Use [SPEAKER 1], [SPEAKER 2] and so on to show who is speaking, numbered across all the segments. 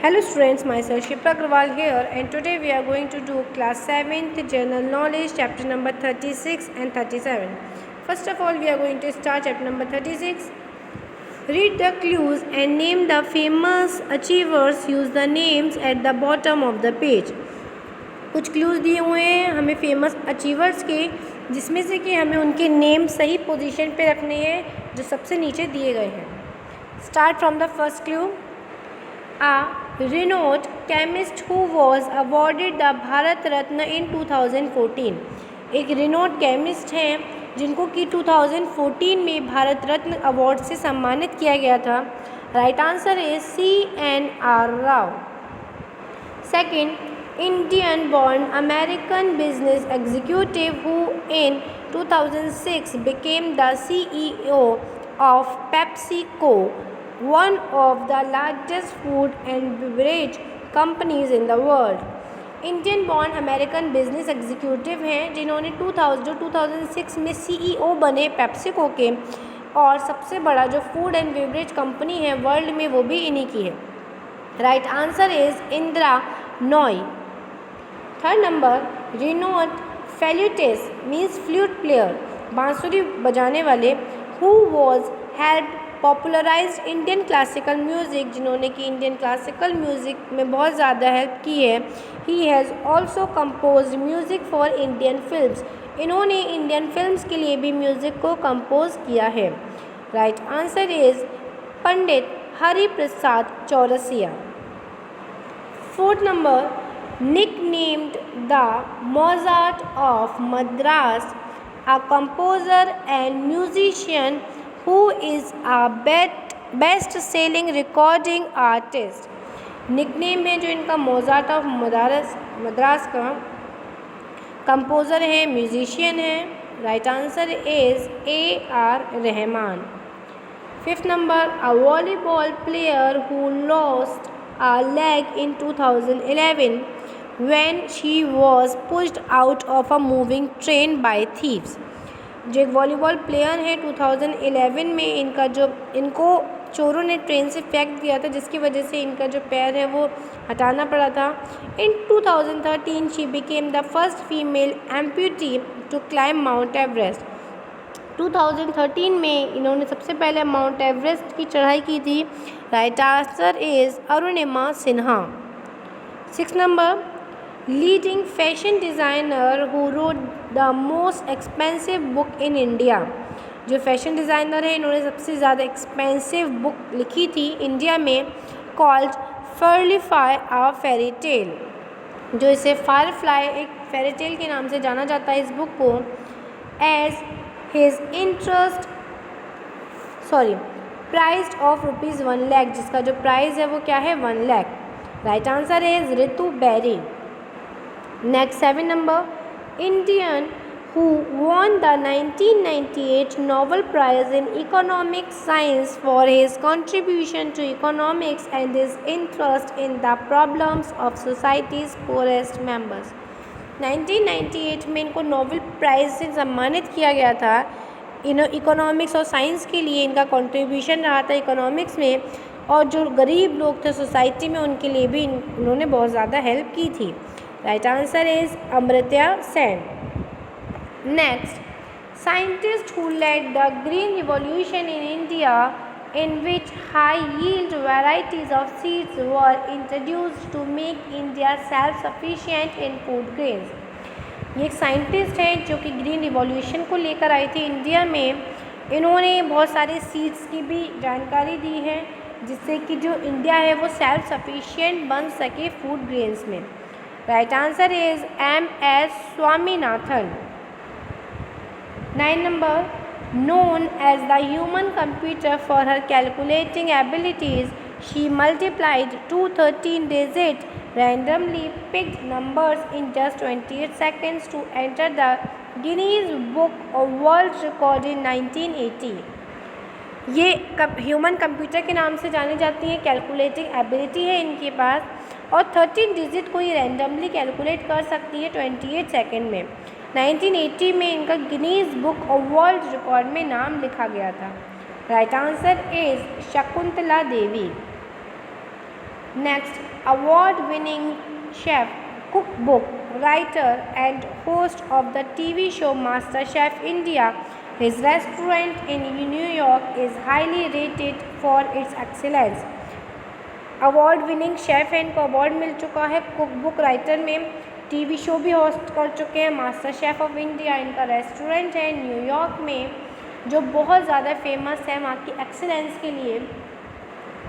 [SPEAKER 1] Hello students, myself Shipra Agrawal here, and today we are going to do class 7th general knowledge chapter number 36 and 37. First of all, we are going to start chapter number 36. Read the clues and name the famous achievers. Use the names at the bottom of the page. कुछ clues दिए हुए हैं हमें famous achievers के, जिसमें से कि हमें उनके नेम सही पोजीशन पे रखने हैं जो सबसे नीचे दिए गए हैं. Start from the first clue. A renowned chemist who was awarded the Bharat Ratna in 2014. एक रिनोड केमिस्ट हैं जिनको कि 2014 में भारत रत्न अवार्ड से सम्मानित किया गया था. Right answer is CNR Rao. Second, Indian born American business executive who in 2006 became the CEO of PepsiCo, one of the largest food and beverage companies in the world. Indian born American business executive हैं जिन्होंने 2006 में CEO बने PepsiCo के, और सबसे बड़ा जो food and beverage company है वर्ल्ड में वो भी इन्हीं की है. Right answer is Indira Nooyi. Third number, renowned flautist means flute player, बांसुरी बजाने वाले, who was help popularised Indian classical music, जिन्होंने कि इंडियन क्लासिकल म्यूज़िक में बहुत ज़्यादा हेल्प की है. He has also compose music for Indian films, इन्होंने इंडियन फिल्म्स के लिए भी म्यूज़िक को कंपोज किया है. Right answer is Pandit Hariprasad Chaurasia. Fourth number, nicknamed the Mozart of Madras, a composer and musician who is a best-selling recording artist. Nickname है जो इनका मोजार्ट ऑफ मद्रास का, कंपोज़र है, म्यूजिशियन है. Right answer is AR Rahman. Fifth number, a volleyball player who lost a leg in 2011 when she was pushed out of a moving train by thieves. जो एक volleyball player है 2011 में इनको चोरों ने ट्रेन से फेंक दिया था, जिसकी वजह से इनका जो पैर है वो हटाना पड़ा था. इन 2013 she became the first female amputee to climb Mount Everest. 2013 में इन्होंने सबसे पहले माउंट एवरेस्ट की चढ़ाई की थी. Right answer is Arunima Sinha. Six number, leading fashion designer who wrote the most expensive book in India. जो फैशन डिज़ाइनर है इन्होंने सबसे ज़्यादा एक्सपेंसिव बुक लिखी थी इंडिया में, कॉल्ड फर्लीफ्लाई अ फेरी टेल. जो इसे फायरफ्लाई एक फेरी टेल के नाम से जाना जाता है इस बुक को. As his interest price of ₹1 lakh, जिसका जो प्राइस है वो क्या है 1 lakh. Right answer is Ritu Beri. Next 7 number, Indian who won the 1998 Nobel prize in economic science for his contribution to economics and his interest in the problems of societies poorest members. 1998 में इनको Nobel prize से सम्मानित किया गया था. Economics और science के लिए इनका कंट्रीब्यूशन रहा था इकोनॉमिक्स में, और जो गरीब लोग थे सोसाइटी में उनके लिए भी इन्होंने बहुत ज़्यादा हेल्प की थी. Right answer is Amartya Sen. Next, scientist who led the green revolution in India in which high yield varieties of seeds were introduced to make India self-sufficient in food grains. ये एक साइंटिस्ट हैं जो कि ग्रीन रिवॉल्यूशन को लेकर आई थी India में. इन्होंने बहुत सारे सीड्स की भी जानकारी दी है जिससे कि जो इंडिया है वो सेल्फ सफिशिएंट बन सके फूड ग्रेन्स में. Right answer is MS Swaminathan. 9 number, known as the human computer for her calculating abilities, she multiplied 213-digit randomly picked numbers in just 28 seconds to enter the Guinness Book of World Record in 1980. ये human computer के नाम से जानी जाती हैं. Calculating ability है इनके पास, और 13 डिजिट को ये रैंडमली कैलकुलेट कर सकती है 28 सेकेंड में. 1980 में इनका Guinness book of world record में नाम लिखा गया था. Right answer is Shakuntala Devi. Next, award-winning chef, cookbook, writer and host of the TV show MasterChef India. His restaurant in New York is highly rated for its excellence. Award winning chef है, इनको award मिल चुका है cook book writer में, TV show भी host कर चुके हैं master chef of India. इनका रेस्टोरेंट है न्यूयॉर्क में जो बहुत ज़्यादा फेमस है वहाँ की एक्सीलेंस के लिए।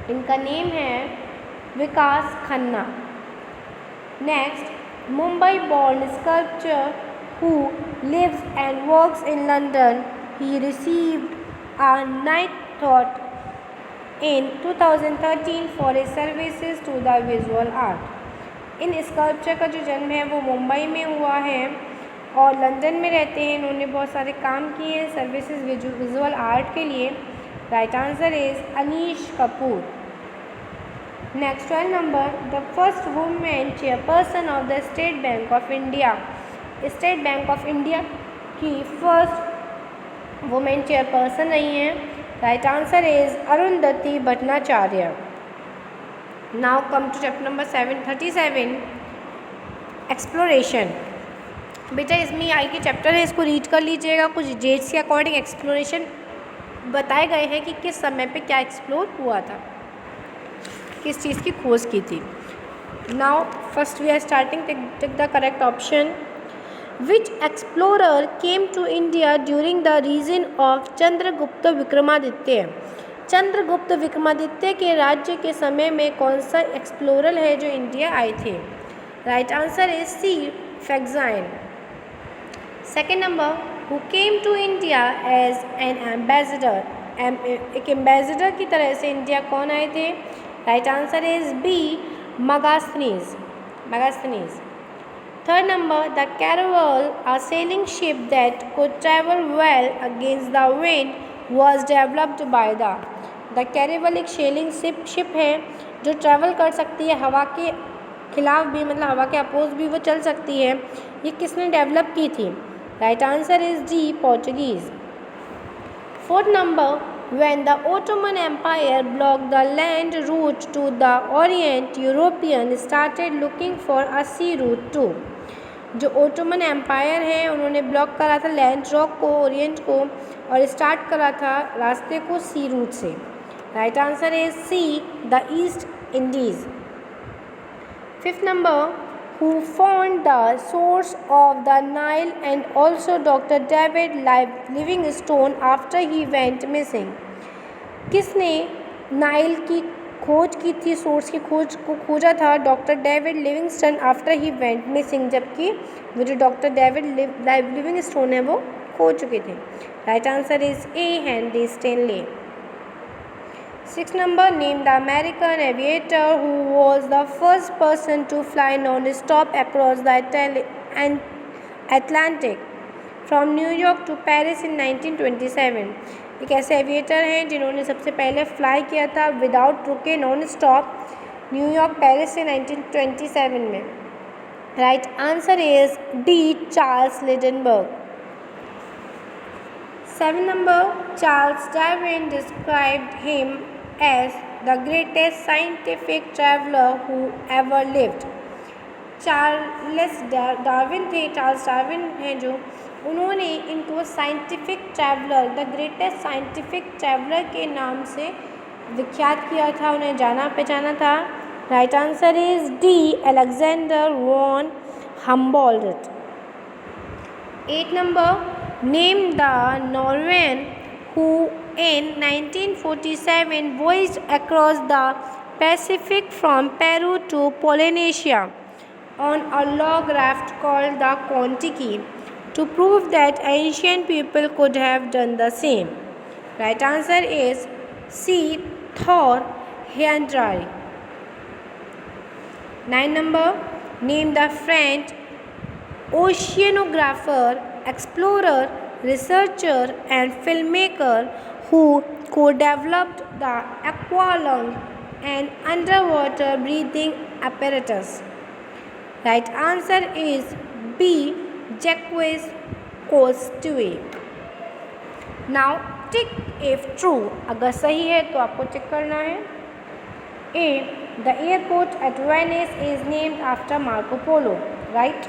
[SPEAKER 1] इनका नेम है Vikas Khanna. Next, Mumbai born sculptor who lives and works in London. He received a Knighthood in 2013 for his services to the visual art. In sculpture का जो जन्म है वो मुंबई में हुआ है और लंदन में रहते हैं। इन्होंने बहुत सारे काम किए हैं सर्विसेज विजुअल आर्ट के लिए। Right answer is Anish Kapoor. Next 12 number, the first women chairperson of the State Bank of India. State Bank of India की फर्स्ट वुमेन चेयरपर्सन रही हैं। राइट आंसर इज़ अरुंधति भट्टाचार्य। Now come to chapter number 737 exploration. बेटा इसमें आई के चैप्टर है, इसको रीड कर लीजिएगा। कुछ डेट्स के अकॉर्डिंग एक्सप्लोरेशन बताए गए हैं कि किस समय पे क्या एक्सप्लोर हुआ था, किस चीज़ की खोज की थी। Now first we are starting, tick the correct option. Which explorer came to India during the region of Chandragupta Vikramaditya. Chandragupta Vikramaditya के राज्य के समय में कौन सा एक्सप्लोरर है जो इंडिया आए थे। Right answer is C, Faxian. Second number, who came to India as an ambassador. एक एम्बेसडर की तरह से इंडिया कौन आए थे। Right answer is B, Megasthenes. Third number, the caravel, a sailing ship that could travel well against the wind, was developed by the caravel एक selling ship है जो ट्रैवल कर सकती है हवा के खिलाफ भी, मतलब हवा के अपोज भी वो चल सकती है। ये किसने डेवलप की थी। Right answer is D, Portuguese. Fourth number, when the Ottoman Empire blocked the land route to the Orient, Europeans started looking for a sea route too. जो ओटोमन एम्पायर है उन्होंने ब्लॉक करा था लैंड रॉक को, Orient को, और start करा था रास्ते को सी रूट से। Right answer is C, the East Indies. Fifth number, who found the source of the Nile and also Dr. David Livingstone after he went missing. किसने Nile की खोज की थी, सोर्स की खोज को खोजा था doctor David Livingstone after he went missing, जबकि वो जो डॉक्टर डेविड लिविंगस्टोन है वो खो चुके थे। Right answer is A, Henry Stanley. Six number, name the American aviator who was the first person to fly non stop across the Atlantic from New York to Paris in 1927। एक ऐसे aviator हैं जिन्होंने सबसे पहले फ्लाई किया था without रुके non stop New York Paris से 1927 में। Right answer is D, Charles Lindbergh. 7 नंबर, Charles Darwin described him as the greatest scientific traveller who ever lived. Charles Darwin हैं जो, उन्होंने इनको scientific traveller, the greatest scientific traveller के नाम से विख्यात किया था, उन्हें जाना पहचाना था। Right answer is D, Alexander von Humboldt. 8 number, name the Norwegian who in 1947 voyaged across the Pacific from Peru to Polynesia on a log raft called the Kon-Tiki to prove that ancient people could have done the same. Right answer is C, Thor Heyerdahl. 9 number, name the French oceanographer, explorer, researcher and filmmaker who co-developed the aqualung, an underwater breathing apparatus. Right answer is B, Jacques Cousteau. Now tick if true, अगर सही है तो आपको टिक करना है। A, The airport at Venice is named after Marco Polo, right?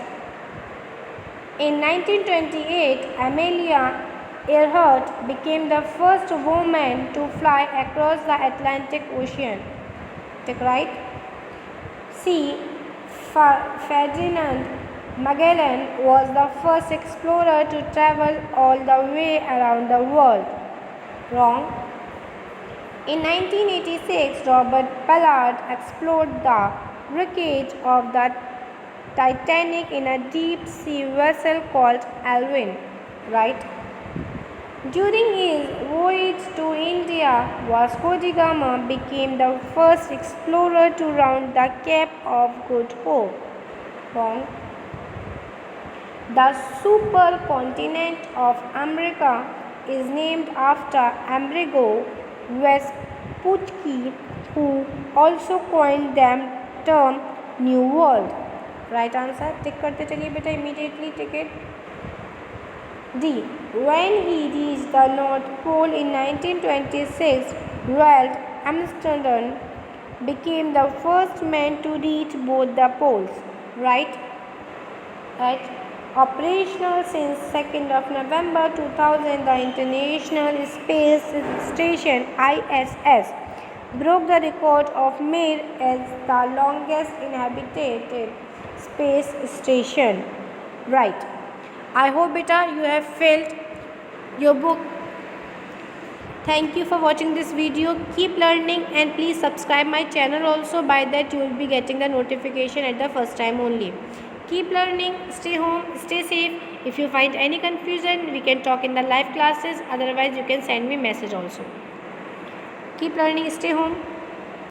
[SPEAKER 1] In 1928, Amelia Earhart became the first woman to fly across the Atlantic Ocean. Take right? C. Ferdinand Magellan was the first explorer to travel all the way around the world. Wrong. In 1986, Robert Ballard explored the wreckage of the Titanic in a deep-sea vessel called Alvin. Right? During his voyage to India, Vasco da Gama became the first explorer to round the Cape of Good Hope. Wrong. The supercontinent of America is named after Amerigo Vespucci, who also coined the term New World. Right answer. Tick करते चलिए बेटा, immediately tick it. D. When he reached the North Pole in 1926, Roald Amundsen became the first man to reach both the poles. Right? Right. Operational since 2nd of November 2000, the International Space Station ISS broke the record of Mir as the longest inhabited space station. Right. I hope beta you have filled your book. Thank you for watching this video. Keep learning and please subscribe my channel also. By that you will be getting the notification at the first time only. Keep learning, stay home, stay safe. If you find any confusion, we can talk in the live classes. Otherwise, you can send me message also. Keep learning, stay home.